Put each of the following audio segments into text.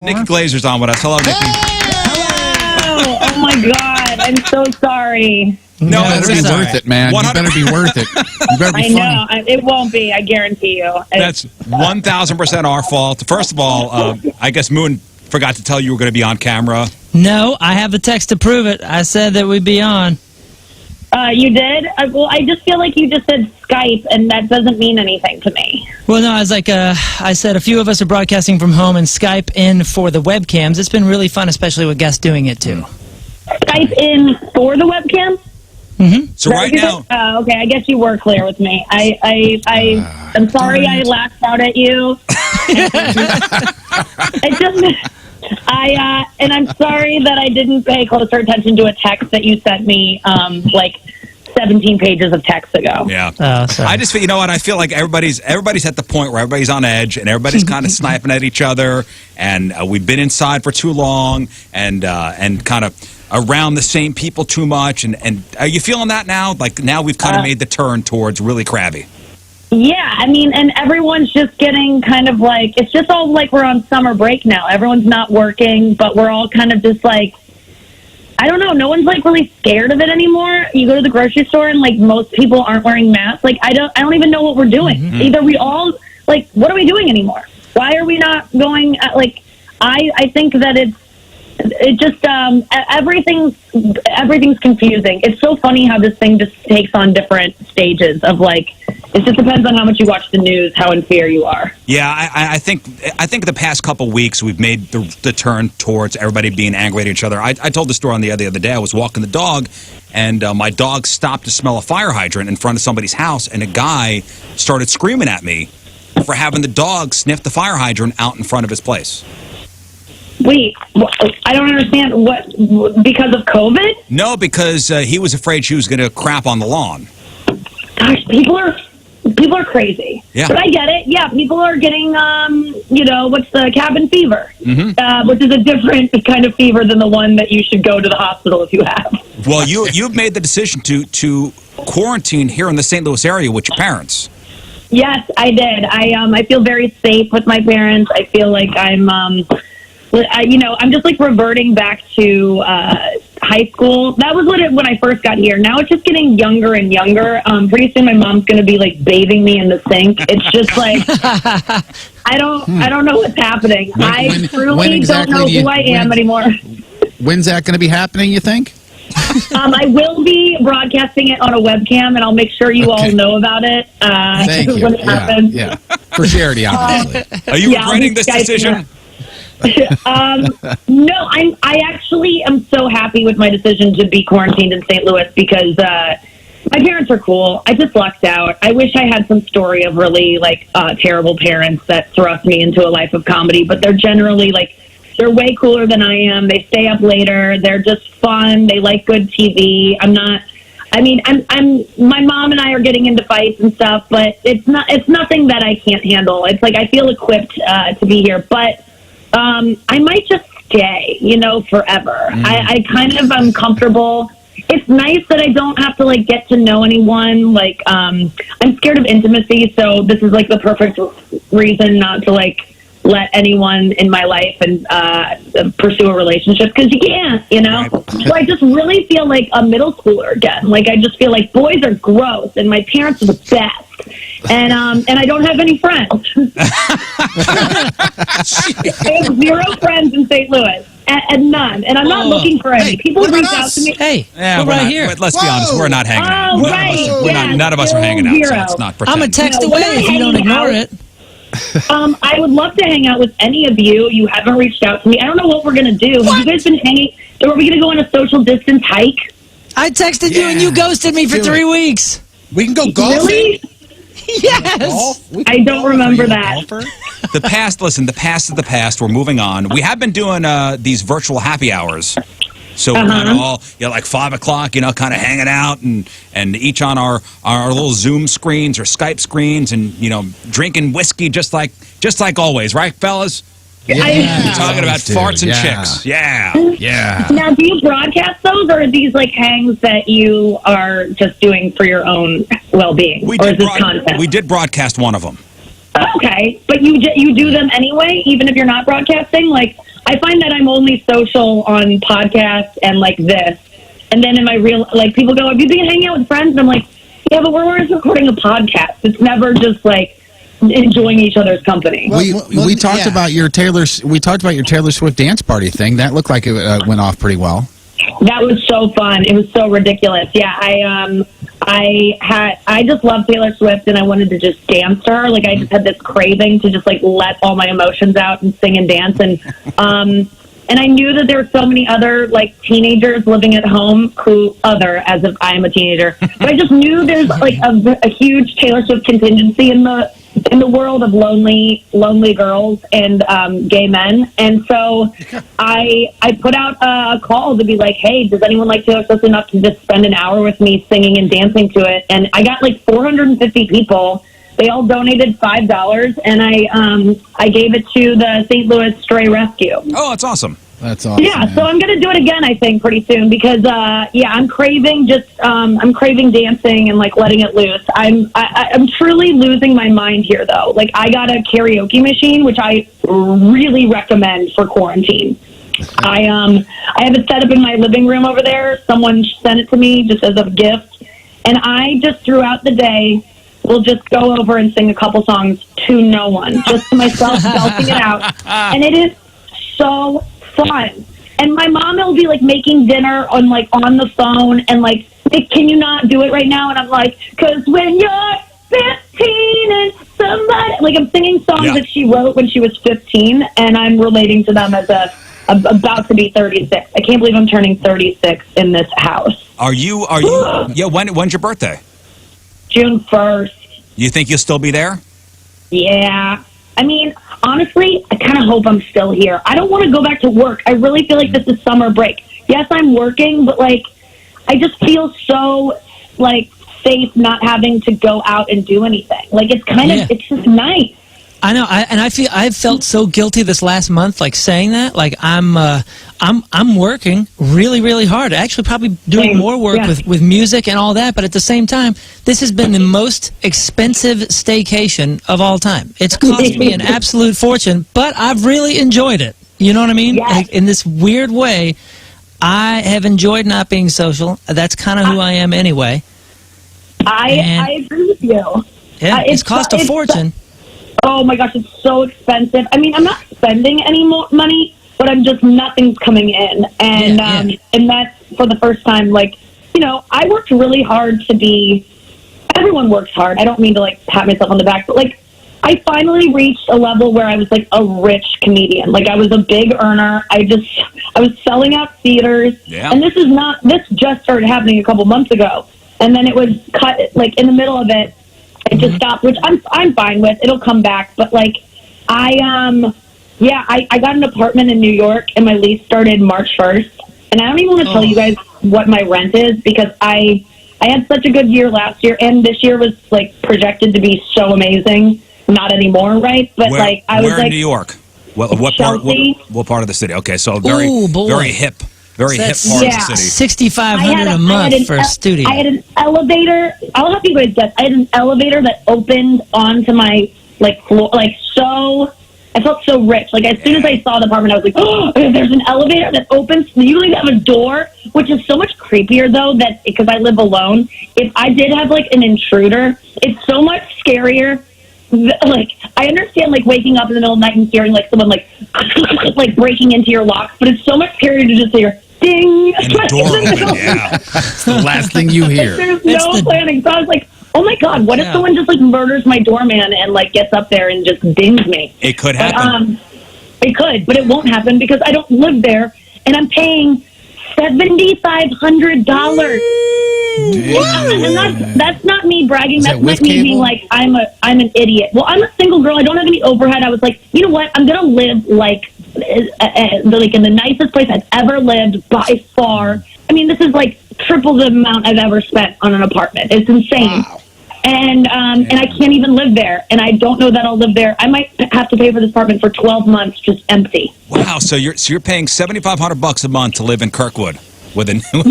Nikki Glaser's on with us. Hello, Nikki. Hello. Oh my God, I'm so sorry. No, it better be worth it, man. 100. You better be worth it. You better be funny. I know. It won't be, I guarantee you. That's 1,000% our fault. First of all, I guess Moon forgot to tell you were going to be on camera. No, I have the text to prove it. I said that we'd be on. You did? Well, I just feel like you just said Skype, and that doesn't mean anything to me. Well, no, I was like, I said a few of us are broadcasting from home and Skype in for the webcams. It's been really fun, especially with guests doing it, too. Skype in for the webcam? Mm-hmm. So right now... okay, I guess you were clear with me. I'm sorry I laughed out at you. And I'm sorry that I didn't pay closer attention to a text that you sent me, like 17 pages of text ago. Yeah. Sorry. I just feel, you know what? I feel like everybody's at the point where everybody's on edge and everybody's kind of sniping at each other. And we've been inside for too long and kind of around the same people too much. And are you feeling that now? Like now we've kind of made the turn towards really crabby. Yeah, I mean, and everyone's just getting kind of like, it's just all like we're on summer break now. Everyone's not working, but we're all kind of just like, I don't know, no one's like really scared of it anymore. You go to the grocery store and like most people aren't wearing masks. Like I don't even know what we're doing. Mm-hmm. Either we all, like, what are we doing anymore? Why are we not going, like, I think that it just everything's confusing. It's so funny how this thing just takes on different stages of like, it just depends on how much you watch the news, how in fear you are. Yeah, I think the past couple weeks we've made the turn towards everybody being angry at each other. I told the story on the other day. I was walking the dog, and my dog stopped to smell a fire hydrant in front of somebody's house, and a guy started screaming at me for having the dog sniff the fire hydrant out in front of his place. Wait, I don't understand. What, because of COVID? No, because he was afraid she was going to crap on the lawn. Gosh, people are crazy. Yeah. But I get it. Yeah, people are getting, what's the cabin fever, which is a different kind of fever than the one that you should go to the hospital if you have. Well, you've made the decision to quarantine here in the St. Louis area with your parents. Yes, I did. I feel very safe with my parents. I feel like I'm just like reverting back to high school. That was when I first got here. Now it's just getting younger and younger. Pretty soon my mom's going to be like bathing me in the sink. It's just like, I don't know what's happening. I truly don't know who I am anymore. When's that going to be happening, you think? I will be broadcasting it on a webcam, and I'll make sure you all know about it Thank you. when it happens. Yeah. For charity, obviously. Are you regretting this decision? No, I actually am so happy with my decision to be quarantined in St. Louis because my parents are cool. I just lucked out. I wish I had some story of really like terrible parents that thrust me into a life of comedy, but they're generally like, they're way cooler than I am. They stay up later. They're just fun. They like good TV. I'm my mom and I are getting into fights and stuff, but it's nothing that I can't handle. It's like I feel equipped to be here, but I might just stay, forever. I kind of am comfortable. It's nice that I don't have to like get to know anyone. Like, I'm scared of intimacy, so this is like the perfect reason not to like let anyone in my life and pursue a relationship because you can't, So I just really feel like a middle schooler again. Like I just feel like boys are gross and my parents are the best. And I don't have any friends. I have 0 friends in St. Louis. And none. And I'm not looking for any. People reach out to me. Hey, yeah, we're right here. But let's be honest, we're not hanging out. Oh, right. None of us are hanging out, so let's not pretend. I'm a text away if you don't ignore it. I would love to hang out with any of you. You haven't reached out to me. I don't know what we're going to do. Have you guys been hanging? Are we going to go on a social distance hike? I texted you and you ghosted me for 3 weeks. We can go golfing. Really? Yes. I don't remember that. The past is the past. We're moving on. We have been doing these virtual happy hours. So we're all, like 5 o'clock, kind of hanging out and each on our little Zoom screens or Skype screens and, drinking whiskey just like always. Right, fellas? Yeah. We're talking about farts and chicks. Yeah. Yeah. Now, do you broadcast those, or are these like hangs that you are just doing for your own well-being? Or is this content? We did broadcast one of them. Okay, but you do them anyway, even if you're not broadcasting? Like, I find that I'm only social on podcasts and like this. And then in my real, like, people go, have you been hanging out with friends? And I'm like, yeah, but we're always recording a podcast. It's never just like enjoying each other's company. We talked about your Taylor Swift dance party thing. That looked like it went off pretty well. That was so fun. It was so ridiculous. Yeah, I just love Taylor Swift, and I wanted to just dance to her. Like, I just had this craving to just like let all my emotions out and sing and dance. And I knew that there were so many other like teenagers living at home as if I am a teenager. But I just knew there's like a huge Taylor Swift contingency in the world of lonely girls and gay men. And so I put out a call to be like, hey, does anyone like Taylor Swift enough to just spend an hour with me singing and dancing to it? And I got like 450 people. They all donated $5, and I gave it to the St. Louis Stray Rescue. Oh, that's awesome. That's awesome. Yeah, man. so I'm going to do it again, I think, pretty soon because, I'm craving dancing and like letting it loose. I'm truly losing my mind here, though. Like, I got a karaoke machine, which I really recommend for quarantine. I have it set up in my living room over there. Someone sent it to me just as a gift, and I just throughout the day will just go over and sing a couple songs to no one, just to myself, belting it out, and it is so fun. And my mom will be like making dinner on the phone and like, can you not do it right now? And I'm like, because when you're 15 and somebody, like, I'm singing songs that she wrote when she was 15, and I'm relating to them as about to be 36. I can't believe I'm turning 36 in this house. Are you? Yeah. When's your birthday? June 1st. You think you'll still be there? Yeah. I mean, honestly, I kind of hope I'm still here. I don't want to go back to work. I really feel like this is summer break. Yes, I'm working, but like, I just feel so like safe not having to go out and do anything. Like, it's kind of, it's just nice. I know, I've felt so guilty this last month, like saying that, like I'm working really, really hard. Actually, probably doing more work with music and all that. But at the same time, this has been the most expensive staycation of all time. It's cost me an absolute fortune, but I've really enjoyed it. You know what I mean? Yes. Like, in this weird way, I have enjoyed not being social. That's kind of who I am anyway. I agree with you. Yeah, it's cost a fortune. Oh my gosh, it's so expensive. I mean, I'm not spending any more money, but I'm just, nothing's coming in. And and that's for the first time. Like, you know, I worked really hard to be, everyone works hard. I don't mean to like pat myself on the back, but like, I finally reached a level where I was like a rich comedian. Like, I was a big earner. I was selling out theaters. Yeah. And this just started happening a couple months ago. And then it was cut, like, in the middle of it. It just stopped, which I'm fine with. It'll come back. But like, I got an apartment in New York, and my lease started March 1st. And I don't even want to tell you guys what my rent is, because I had such a good year last year, and this year was like projected to be so amazing. Not anymore, right? But like, I was like, in New York? What part? What part of the city? Okay, so very hip. Very hip part of the city. $6,500 a month for a studio. I had an elevator. I'll have you guys guess. I had an elevator that opened onto my like floor. Like, so, I felt so rich. Like, as soon as I saw the apartment, I was like, oh, there's an elevator that opens. You don't even have a door, which is so much creepier though. That because I live alone, if I did have like an intruder, it's so much scarier. Like, I understand like waking up in the middle of the night and hearing like someone like breaking into your locks, but it's so much scarier to just hear ding. And the door, yeah. It's the last thing you hear. There's no planning. So I was like, oh my God, what if someone just like murders my doorman and like gets up there and just dings me? It could happen. It could, but it won't happen because I don't live there, and I'm paying $7,500. And that's not me bragging. That's not me being like I'm an idiot. Well, I'm a single girl. I don't have any overhead. I was like, you know what? I'm gonna live like in the nicest place I've ever lived by far. I mean, this is like triple the amount I've ever spent on an apartment. It's insane. Wow. And I can't even live there, and I don't know that I'll live there. I might have to pay for this apartment for 12 months just empty. Wow! So you're paying $7,500 a month to live in Kirkwood with with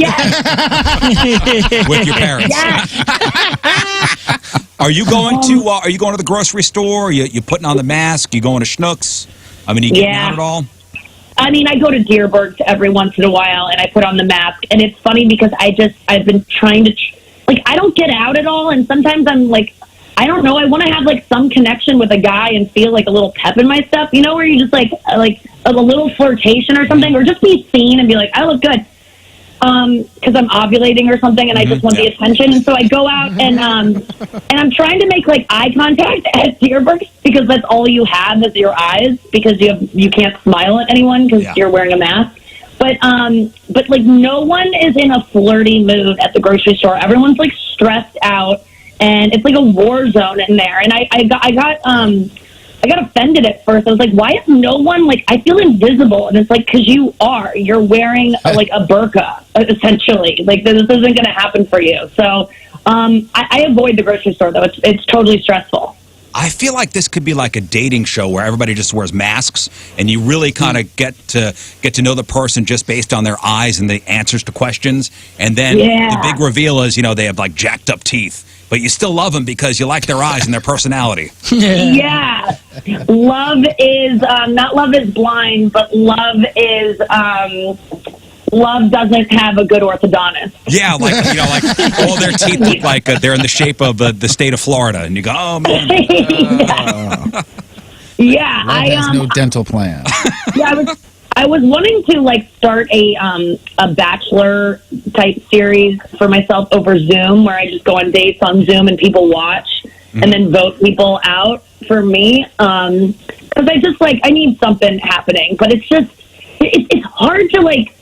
your parents. Yes. Are you going to the grocery store? You putting on the mask? You going to Schnucks? I mean, you getting out at all? I mean, I go to Deerbergs every once in a while, and I put on the mask. And it's funny because I've been trying to, like, I don't get out at all. And sometimes I'm like, I don't know, I want to have, like, some connection with a guy and feel, like, a little pep in my step, you know, where you just, like a little flirtation or something, or just be seen and be like, I look good. Because I'm ovulating or something, and I just want the attention. And so I go out and I'm trying to make like eye contact at Deerbergs because that's all you have is your eyes, because you can't smile at anyone because you're wearing a mask. But like no one is in a flirty mood at the grocery store. Everyone's like stressed out, and it's like a war zone in there. And I got offended at first. I was like, why is no one, like, I feel invisible. And it's like, because you're wearing, like, a burqa, essentially. Like, this isn't going to happen for you. So I avoid the grocery store, though. It's totally stressful. I feel like this could be like a dating show where everybody just wears masks, and you really kind of get to know the person just based on their eyes and the answers to questions. And then the big reveal is, they have, like, jacked up teeth. But you still love them because you like their eyes and their personality. Yeah. Love is, not love is blind, but love is, love doesn't have a good orthodontist. Yeah, like, like all their teeth look like they're in the shape of the state of Florida. And you go, oh, man. Yeah. Love has no dental plan. Yeah, I was wanting to like start a Bachelor type series for myself over Zoom, where I just go on dates on Zoom and people watch and then vote people out for me. Because I need something happening, but it's hard to like.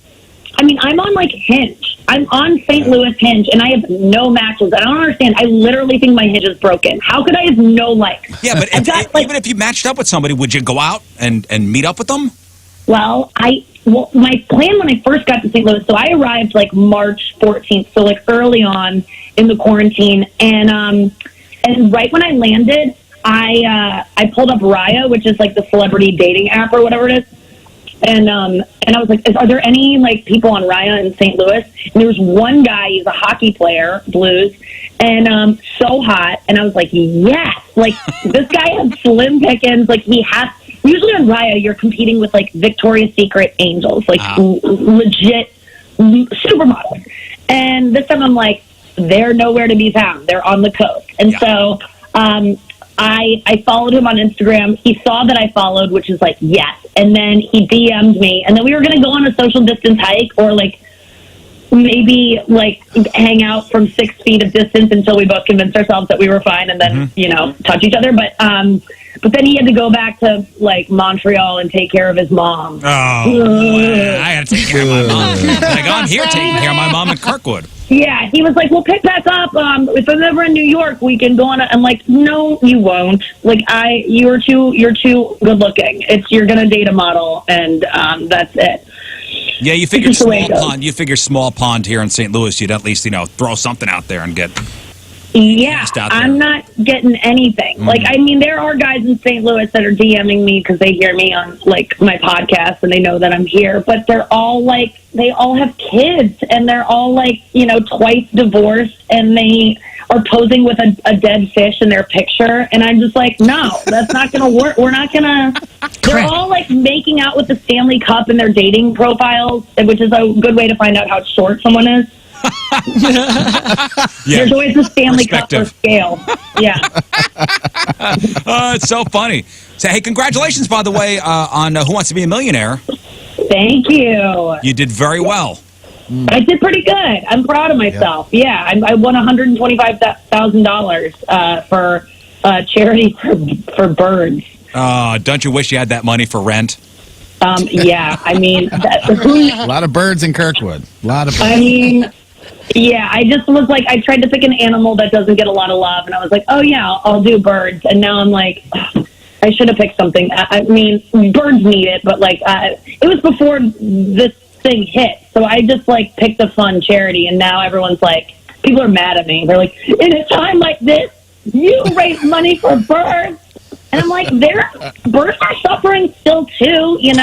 I mean, I'm on like Hinge. I'm on St. Louis Hinge, and I have no matches. I don't understand. I literally think my Hinge is broken. How could I have no likes? Yeah, but even if you matched up with somebody, would you go out and meet up with them? Well, my plan when I first got to St. Louis, so I arrived like March 14th, so like early on in the quarantine, and right when I landed, I pulled up Raya, which is like the celebrity dating app or whatever it is, and I was like, are there any like people on Raya in St. Louis? And there was one guy, he's a hockey player, Blues, and so hot, and I was like, yes, like this guy has slim pickings, like he has. Usually on Raya, you're competing with, like, Victoria's Secret angels, like, legit supermodels. And this time I'm like, they're nowhere to be found. They're on the coast. And so I followed him on Instagram. He saw that I followed, which is like, yes. And then he DM'd me. And then we were going to go on a social distance hike or, like, maybe, like, hang out from 6 feet of distance until we both convinced ourselves that we were fine and then, touch each other. But then he had to go back to, like, Montreal and take care of his mom. Oh, I had to take care of my mom. Like, I'm here taking care of my mom in Kirkwood. Yeah, he was like, we'll pick back up. If I'm ever in New York, we can go on I'm like, no, you won't. Like, you're too good looking. You're going to date a model, and that's it. Yeah, you figure small pond. You figure small pond here in St. Louis, you'd at least, throw something out there and get... Yeah, I'm not getting anything. Like, I mean, there are guys in St. Louis that are DMing me because they hear me on, like, my podcast and they know that I'm here. But they're all, like, they all have kids and they're all, like, twice divorced and they are posing with a dead fish in their picture. And I'm just like, no, that's not going to work. We're not going to... They're all, like, making out with the Stanley Cup in their dating profiles, which is a good way to find out how short someone is. There's always a Stanley Cup or scale. Yeah. It's so funny. So, hey, congratulations, by the way, on Who Wants to Be a Millionaire. Thank you. You did very well. I did pretty good. I'm proud of myself. Yeah, I won $125,000 for charity for birds. Don't you wish you had that money for rent? Yeah, I mean... a lot of birds in Kirkwood. A lot of birds. I mean... Yeah, I just was like, I tried to pick an animal that doesn't get a lot of love, and I was like, oh yeah, I'll do birds. And now I'm like, I should have picked something. I mean, birds need it, but like, it was before this thing hit, so I just like picked a fun charity, and now everyone's like, people are mad at me. They're like, in a time like this, you raise money for birds. And I'm like, birds are suffering still too, It's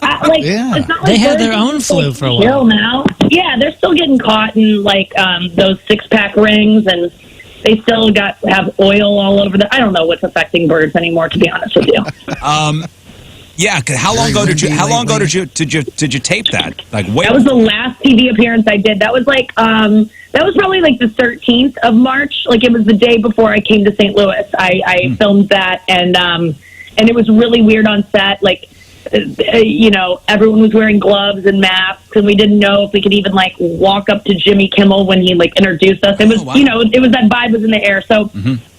not like they had their own flu for a while. Now. Yeah, they're still getting caught in like those 6-pack rings, and they still have oil all over I don't know what's affecting birds anymore, to be honest with you. Yeah, 'cause how long ago did you tape that? Like, wait. That was the last TV appearance I did. That was like that was probably like the 13th of March. Like it was the day before I came to St. Louis. I filmed that, and it was really weird on set. Like everyone was wearing gloves and masks, and we didn't know if we could even like walk up to Jimmy Kimmel when he like introduced us. It was it was that vibe was in the air. So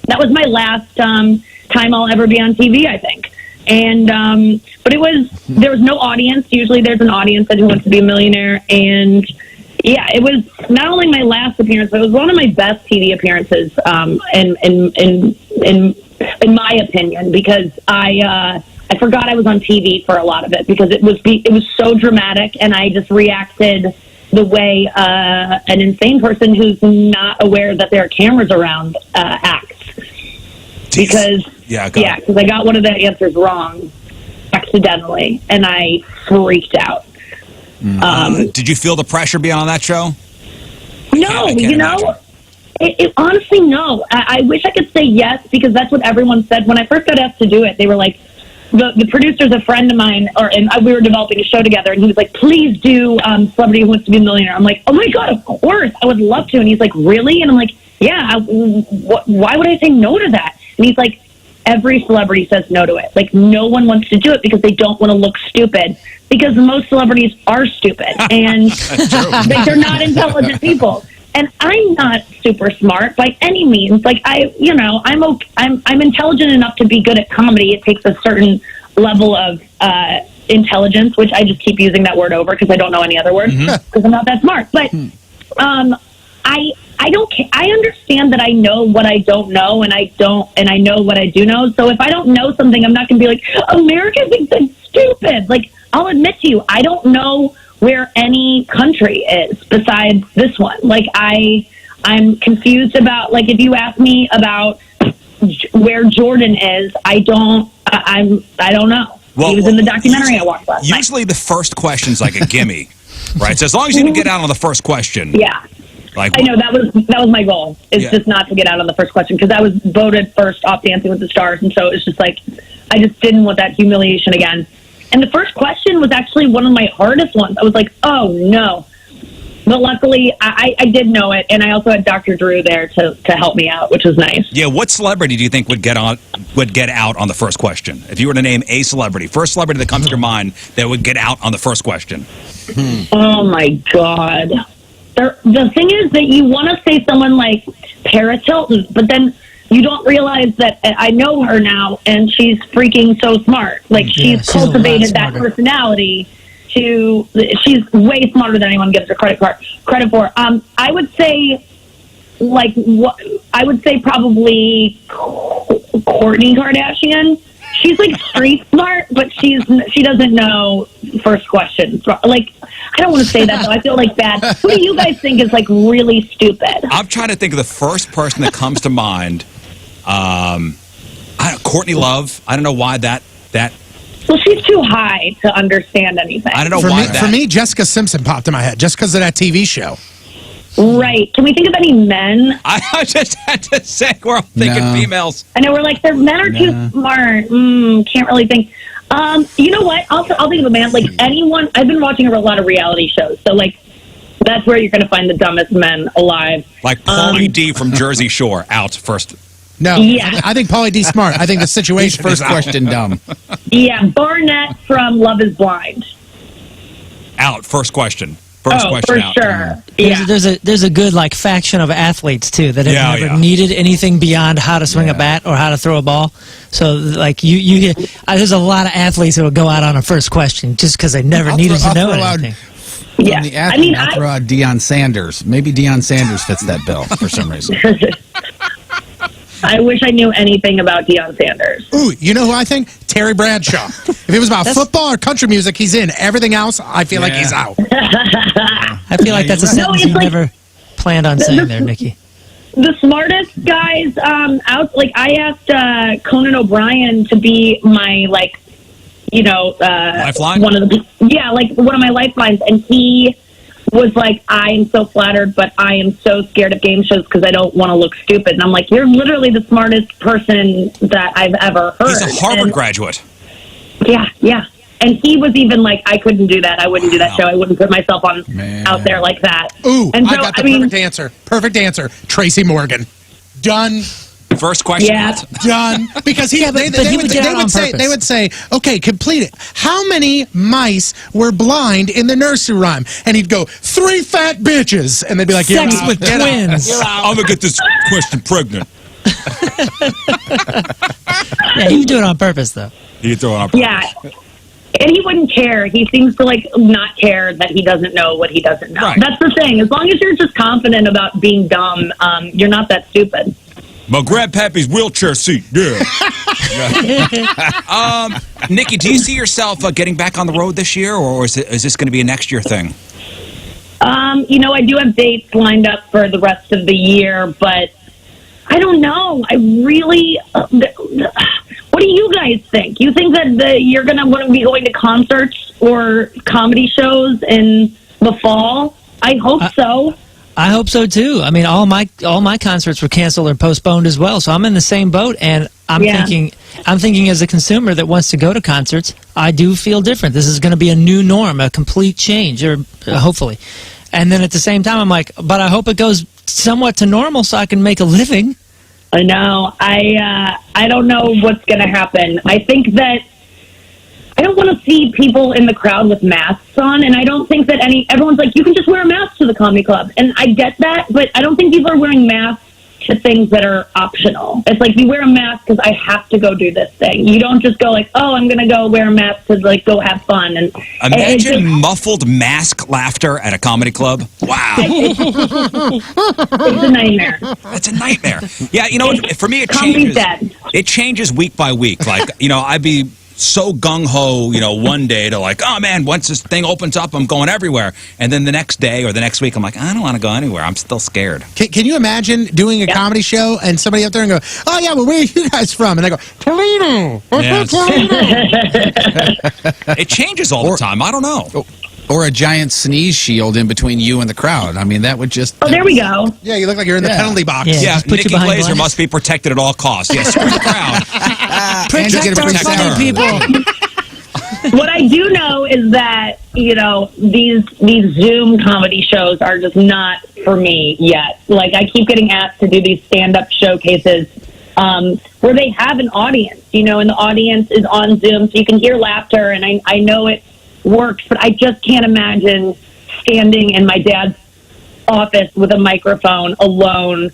that was my last time I'll ever be on TV, I think. And but there was no audience. Usually there's an audience that Who Wants to Be a Millionaire, and yeah, it was not only my last appearance, but it was one of my best TV appearances in my opinion, because I forgot I was on TV for a lot of it, because it was so dramatic, and I just reacted the way an insane person who's not aware that there are cameras around acts. Because I got one of the answers wrong accidentally, and I freaked out. Did you feel the pressure being on that show? No, it honestly, no. I wish I could say yes, because that's what everyone said. When I first got asked to do it, they were like, the producer's a friend of mine, and we were developing a show together, and he was like, please do Celebrity Who Wants to Be a Millionaire. I'm like, oh my God, of course, I would love to. And he's like, really? And I'm like, yeah, why would I say no to that? And he's like, every celebrity says no to it. Like, no one wants to do it because they don't want to look stupid, because most celebrities are stupid, and like, they're not intelligent people. And I'm not super smart by any means. Like, I'm intelligent enough to be good at comedy. It takes a certain level of intelligence, which I just keep using that word over because I don't know any other word, because I'm not that smart. But I don't care. I understand that I know what I don't know, and I know what I do know. So if I don't know something, I'm not going to be like, America thinks I'm stupid. Like, I'll admit to you, I don't know where any country is besides this one. Like, I'm confused about, like, if you ask me about where Jordan is, I don't know. He was in the documentary I watched last night. Usually the first question's like a gimme, right? So as long as you can get out on the first question. Yeah. Like, I know that was my goal. It's just not to get out on the first question, because I was voted first off Dancing with the Stars, and so it's just like I just didn't want that humiliation again. And the first question was actually one of my hardest ones. I was like, oh no. But luckily, I did know it, and I also had Dr. Drew there to help me out, which was nice. Yeah, what celebrity do you think would get out on the first question? If you were to name a celebrity, first celebrity that comes to your mind that would get out on the first question. Oh my God. The thing is that you want to say someone like Paris Hilton, but then you don't realize that I know her now, and she's freaking so smart. Like, she's cultivated that personality. She's way smarter than anyone gives her credit for. I would say, probably Kourtney Kardashian. She's like street smart, but she doesn't know first question. Like, I don't want to say that though. I feel like bad. Who do you guys think is like really stupid? I'm trying to think of the first person that comes to mind. Courtney Love. I don't know why that. Well, she's too high to understand anything. I don't know why. For me, Jessica Simpson popped in my head just because of that TV show. Right. Can we think of any men? I just had to say we're all thinking females. I know, we're like, men are too smart. Can't really think. You know what? I'll think of a man. Like, anyone. I've been watching a lot of reality shows, so like that's where you're going to find the dumbest men alive. Like Pauly D from Jersey Shore, out first. No, yeah. I think Pauly D's smart. I think the situation first question dumb. Yeah, Barnett from Love Is Blind. Out first question. First question for out. Sure. Yeah. There's a good like faction of athletes too that have never needed anything beyond how to swing a bat or how to throw a ball. So like you get there's a lot of athletes that will go out on a first question just because they never needed to know anything. Yeah, I'll throw out Deion Sanders. Maybe Deion Sanders fits that bill for some reason. I wish I knew anything about Deion Sanders. Ooh, you know who I think? Terry Bradshaw. If it was about football or country music, he's in. Everything else, I feel like he's out. I feel like that's a sentence you never planned on saying there, Nikki. The smartest guys out. Like, I asked Conan O'Brien to be my lifeline. One of my lifelines, and he was like, I am so flattered, but I am so scared of game shows because I don't want to look stupid. And I'm like, you're literally the smartest person that I've ever heard. He's a Harvard graduate. Yeah. And he was even like, I couldn't do that. I wouldn't do that show. I wouldn't put myself on out there like that. Ooh, and so, I got the perfect answer. Perfect answer. Tracy Morgan. Done. First question. Yeah. Done. Because they would say, okay, complete it. How many mice were blind in the nursery rhyme? And he'd go, 3 fat bitches. And they'd be like, Sex with twins. I'm going to get this question pregnant. Yeah, he would do it on purpose, though. He'd throw it on purpose. Yeah. And he wouldn't care. He seems to not care that he doesn't know what he doesn't know. Right. That's the thing. As long as you're just confident about being dumb, you're not that stupid. Well, grab Pappy's wheelchair seat. Yeah. Nikki, do you see yourself getting back on the road this year, or is this going to be a next year thing? I do have dates lined up for the rest of the year, but I don't know. I really... what do you guys think? You think that you're going to want to be going to concerts or comedy shows in the fall? I hope so. I hope so too. I mean, all my concerts were canceled or postponed as well, so I'm in the same boat. And I'm thinking as a consumer that wants to go to concerts, I do feel different. This is going to be a new norm, a complete change, or hopefully. And then at the same time, I'm like, but I hope it goes somewhat to normal so I can make a living. I know. I don't know what's going to happen. I think that I don't want to see people in the crowd with masks on, and I don't think that everyone's like, you can just wear a mask to the comedy club. And I get that, but I don't think people are wearing masks to things that are optional. It's like, you wear a mask because I have to go do this thing. You don't just go like, oh, I'm going to go wear a mask to go have fun. And imagine muffled mask laughter at a comedy club. Wow. It's a nightmare. That's a nightmare. Yeah, for me it changes. It changes week by week. Like, I'd be so gung-ho, one day to oh man, once this thing opens up, I'm going everywhere. And then the next day or the next week, I'm like, I don't want to go anywhere. I'm still scared. Can you imagine doing a comedy show and somebody up there and go, oh yeah, well, where are you guys from? And they go, Toledo. Yes. It changes all the time. I don't know. Or a giant sneeze shield in between you and the crowd. I mean, that would just... Oh, there we go. Yeah, you look like you're in the penalty box. Yeah, Nikki Glaser must be protected at all costs. Yes, screw the crowd. Protect our funny people. What I do know is that, these Zoom comedy shows are just not for me yet. Like, I keep getting asked to do these stand-up showcases where they have an audience, and the audience is on Zoom, so you can hear laughter, and I know it works, but I just can't imagine standing in my dad's office with a microphone alone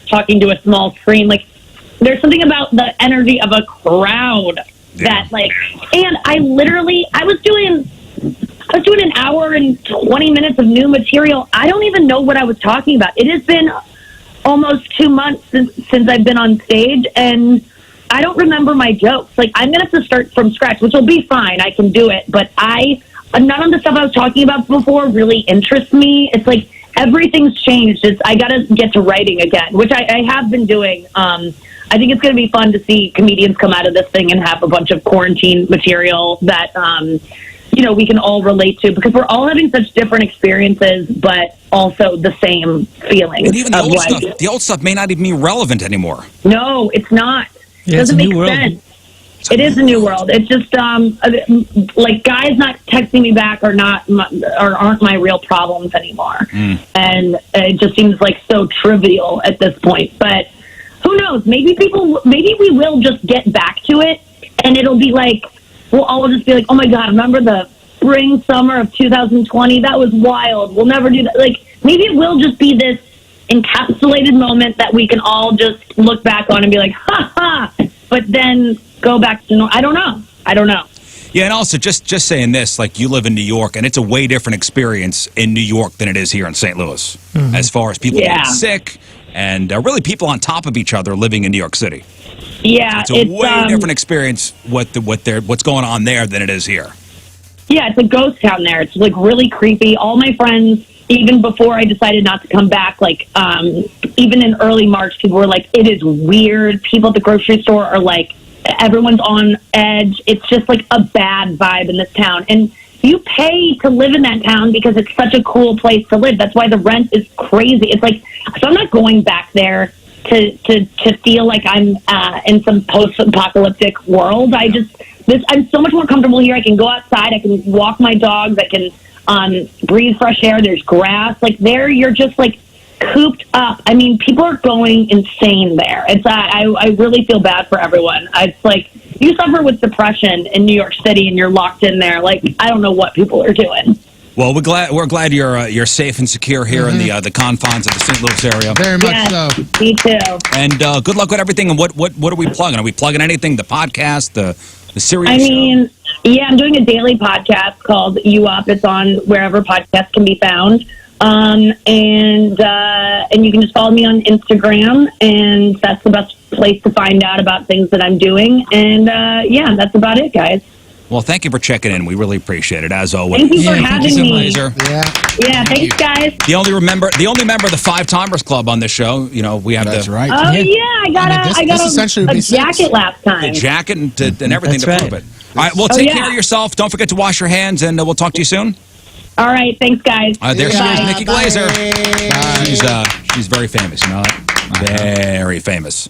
talking to a small screen. Like, there's something about the energy of a crowd that and I was doing an hour and 20 minutes of new material. I don't even know what I was talking about. It has been almost 2 months since I've been on stage, and I don't remember my jokes. Like, I'm going to have to start from scratch, which will be fine. I can do it. But none of the stuff I was talking about before really interests me. It's like everything's changed. I got to get to writing again, which I have been doing. I think it's going to be fun to see comedians come out of this thing and have a bunch of quarantine material that, we can all relate to, because we're all having such different experiences, but also the same feelings. And even the old stuff may not even be relevant anymore. No, it's not. Yeah, it doesn't make sense. It is a new world. It's just guys not texting me back aren't my real problems anymore. And it just seems like so trivial at this point. But who knows? Maybe we will just get back to it, and it'll be like, we'll all just be like, oh my God, remember the spring, summer of 2020? That was wild. We'll never do that. Like, maybe it will just be this encapsulated moment that we can all just look back on and be like, ha ha, but then go back to normal. I don't know. Yeah, and also just saying this, like, you live in New York, and it's a way different experience in New York than it is here in St. Louis, as far as people getting sick and really people on top of each other living in New York City. Yeah, it's a way different experience what's going on there than it is here. Yeah, it's a ghost town there. It's like really creepy. All my friends, even before I decided not to come back, even in early March, people were like, it is weird. People at the grocery store are like, everyone's on edge. It's just like a bad vibe in this town. And you pay to live in that town because it's such a cool place to live. That's why the rent is crazy. It's like, so I'm not going back there to feel like I'm in some post-apocalyptic world. I'm so much more comfortable here. I can go outside. I can walk my dogs. I can breathe fresh air. There's grass. Like there, you're just like cooped up. I mean, people are going insane there. It's I really feel bad for everyone. It's like you suffer with depression in New York City and you're locked in there. Like I don't know what people are doing. Well, we're glad you're safe and secure here in the confines of the St. Louis area. Very much so. Me too. And good luck with everything. And what are we plugging? Are we plugging anything? The podcast, the series? I mean, yeah, I'm doing a daily podcast called You Up. It's on wherever podcasts can be found. And you can just follow me on Instagram, and that's the best place to find out about things that I'm doing. And yeah, that's about it, guys. Well, thank you for checking in. We really appreciate it, as always. Thank you for having me. Yeah, thanks, guys. The only member of the Five Timers Club on this show. You know, we have that's right. Oh yeah, I got a jacket last time. The jacket and everything That's to prove it. All right, well, take care of yourself. Don't forget to wash your hands, and we'll talk to you soon. All right, thanks, guys. There she is, Nikki Glaser. Bye. She's very famous. You know that? Very famous.